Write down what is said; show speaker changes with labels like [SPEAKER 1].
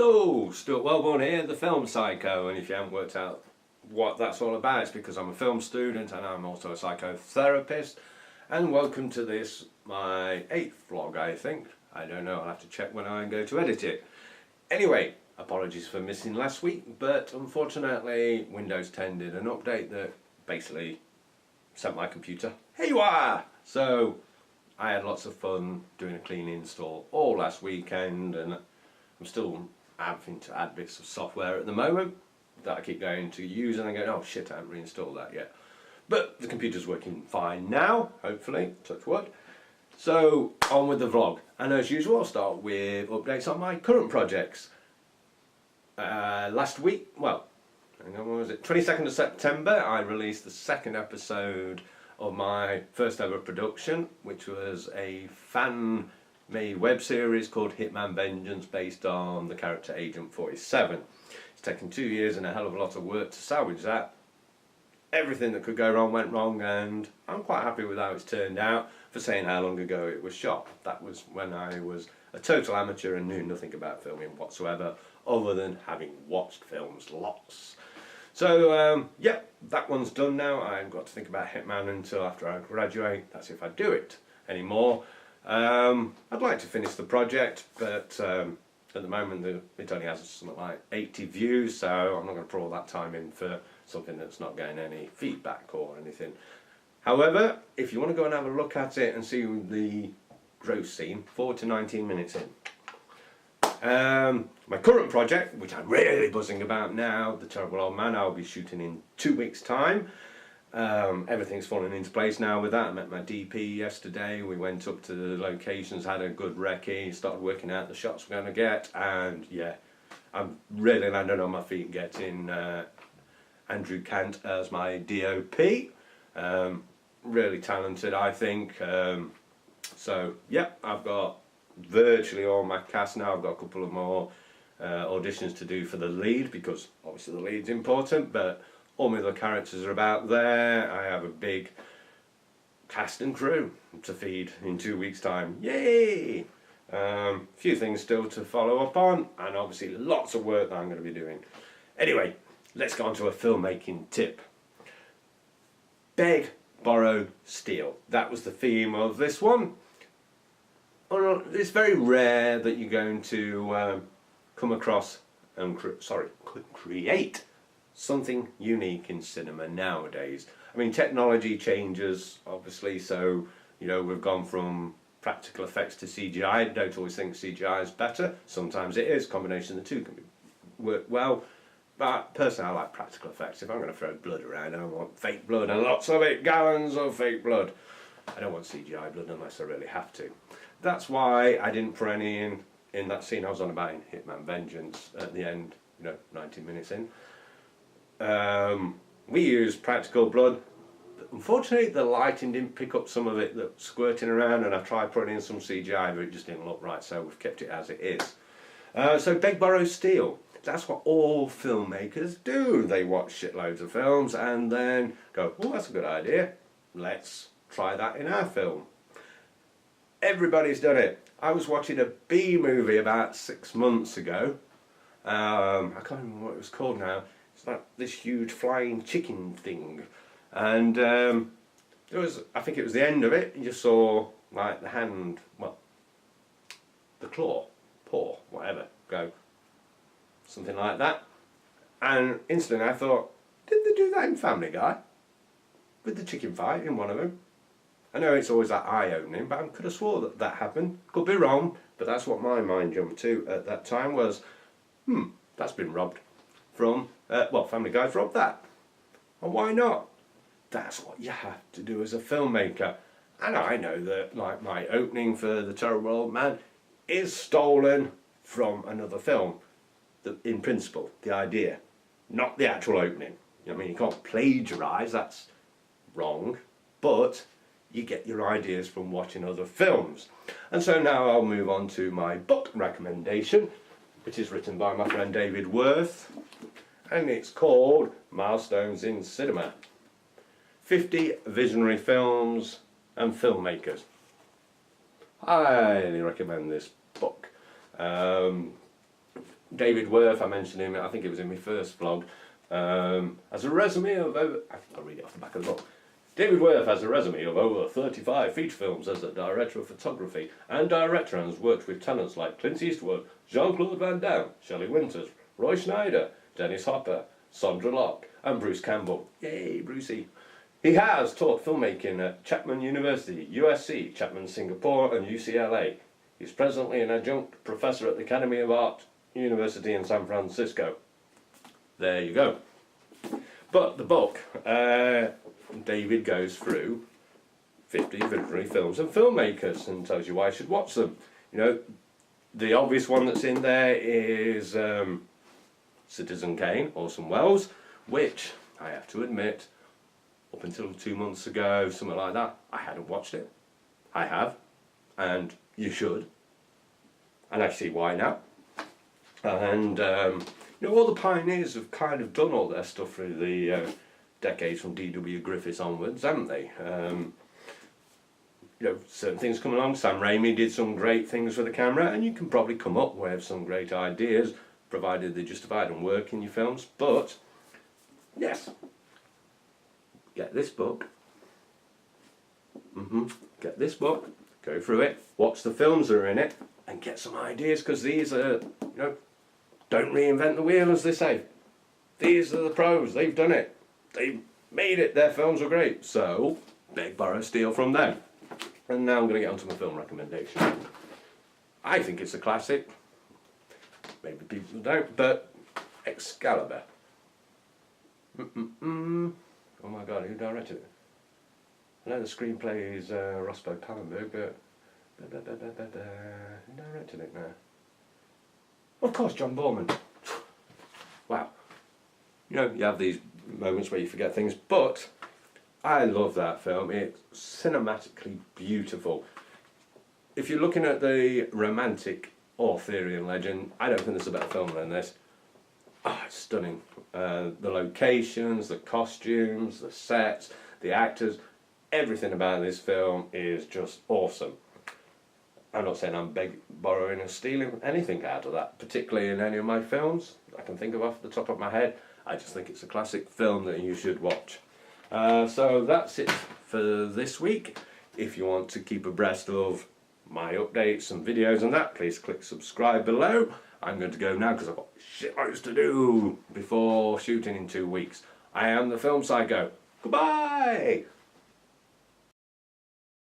[SPEAKER 1] Hello, Stuart Wellborn here, the film psycho, and if you haven't worked out what that's all about, it's because I'm a film student and I'm also a psychotherapist. And welcome to this, my 8th vlog, I think. I don't know, I'll have to check when I go to edit it. Anyway, apologies for missing last week, but unfortunately Windows 10 did an update that basically sent my computer haywire. So I had lots of fun doing a clean install all last weekend, and I'm still having to add bits of software at the moment that I keep going to use and I go, oh shit, I haven't reinstalled that yet. But the computer's working fine now, hopefully, touch wood. So on with the vlog, and as usual I'll start with updates on my current projects. Last week, well, hang on, when was it? 22nd of September I released the second episode of my first ever production, which was a fan-made web series called Hitman Vengeance, based on the character Agent 47. It's taken 2 years and a hell of a lot of work to salvage that. Everything that could go wrong went wrong, and I'm quite happy with how it's turned out for saying how long ago it was shot. That was when I was a total amateur and knew nothing about filming whatsoever, other than having watched films lots. So yeah, that one's done now. I haven't got to think about Hitman until after I graduate. That's if I do it anymore. I'd like to finish the project, but at the moment it only has something like 80 views, so I'm not going to put all that time in for something that's not getting any feedback or anything. However, if you want to go and have a look at it and see the growth scene, 4 to 19 minutes in. My current project, which I'm really buzzing about now, The Terrible Old Man, I'll be shooting in 2 weeks' time. Everything's falling into place now with that. I met my DP yesterday, we went up to the locations, had a good recce, started working out the shots we're going to get, and yeah, I'm really landing on my feet getting Andrew Cant as my DOP. Really talented, I think. So yeah, I've got virtually all my cast now. I've got a couple of more auditions to do for the lead, because obviously the lead's important, but all my other characters are about there. I have a big cast and crew to feed in 2 weeks' time. Yay! Few things still to follow up on, and obviously lots of work that I'm going to be doing. Anyway, let's go on to a filmmaking tip. Beg, borrow, steal. That was the theme of this one. It's very rare that you're going to come across and create something unique in cinema nowadays. I mean, technology changes, obviously, so you know, we've gone from practical effects to CGI. I don't always think CGI is better. Sometimes it is. Combination of the two can work well. But personally, I like practical effects. If I'm going to throw blood around, I want fake blood, and lots of it, gallons of fake blood. I don't want CGI blood unless I really have to. That's why I didn't put any in that scene I was on about in Hitman Vengeance at the end, you know, 19 minutes in. We used practical blood. Unfortunately, the lighting didn't pick up some of it that was squirting around, and I tried putting in some CGI, but it just didn't look right, so we've kept it as it is. So beg, borrow, steal. That's what all filmmakers do. They watch shitloads of films and then go, oh, that's a good idea. Let's try that in our film. Everybody's done it. I was watching a B movie about 6 months ago. I can't remember what it was called now. It's like this huge flying chicken thing. And there was, I think it was the end of it, you just saw like the hand, well, the claw, paw, whatever, go. Something like that. And instantly I thought, did they do that in Family Guy? With the chicken fight in one of them? I know it's always that eye-opening, but I could have swore that that happened. Could be wrong, but that's what my mind jumped to at that time was, that's been robbed from, well, Family Guy's robbed that. And why not? That's what you have to do as a filmmaker. And I know that, like, my opening for The Terrible Old Man is stolen from another film. In principle, the idea, not the actual opening. I mean, you can't plagiarise, that's wrong, but you get your ideas from watching other films. And so now I'll move on to my book recommendation, which is written by my friend David Worth, and it's called Milestones in Cinema. 50 Visionary Films and Filmmakers. Highly recommend this book. David Worth, I mentioned him, I think it was in my first vlog, has a resume of over, I'll read it off the back of the book. David Worth has a resume of over 35 feature films as a director of photography and director, and has worked with talents like Clint Eastwood, Jean-Claude Van Damme, Shelley Winters, Roy Schneider, Dennis Hopper, Sandra Locke and Bruce Campbell. Yay, Brucey! He has taught filmmaking at Chapman University, USC, Chapman Singapore and UCLA. He's presently an adjunct professor at the Academy of Art University in San Francisco. There you go. But the book, David goes through 50 visionary films and filmmakers and tells you why you should watch them. You know, the obvious one that's in there is Citizen Kane, Orson Welles, which I have to admit, up until 2 months ago, something like that, I hadn't watched it. I have, and you should. And I see why now. And you know, all the pioneers have kind of done all their stuff through the decades from D.W. Griffiths onwards, haven't they? You know, certain things come along. Sam Raimi did some great things with the camera, and you can probably come up with some great ideas, provided they're justified and work in your films. But yes, get this book. Get this book. Go through it. Watch the films that are in it, and get some ideas. Because these are, you know, don't reinvent the wheel, as they say. These are the pros. They've done it. They made it. Their films are great. So beg, borrow, steal from them. And now I'm going to get onto my film recommendation. I think it's a classic. Maybe people don't, but Excalibur. Oh my God, who directed it? I know the screenplay is Roscoe Pallenberg, but who directed it now? Of course, John Borman. Wow. You know, you have these moments where you forget things, but I love that film. It's cinematically beautiful. If you're looking at the romantic Arthurian legend, I don't think there's a better film than this. Oh, it's stunning. The locations, the costumes, the sets, the actors, everything about this film is just awesome. I'm not saying I'm borrowing or stealing anything out of that, particularly in any of my films I can think of off the top of my head. I just think it's a classic film that you should watch. So that's it for this week. If you want to keep abreast of my updates and videos and that, please click subscribe below. I'm going to go now because I've got shitloads to do before shooting in 2 weeks. I am the Film Psycho. Goodbye!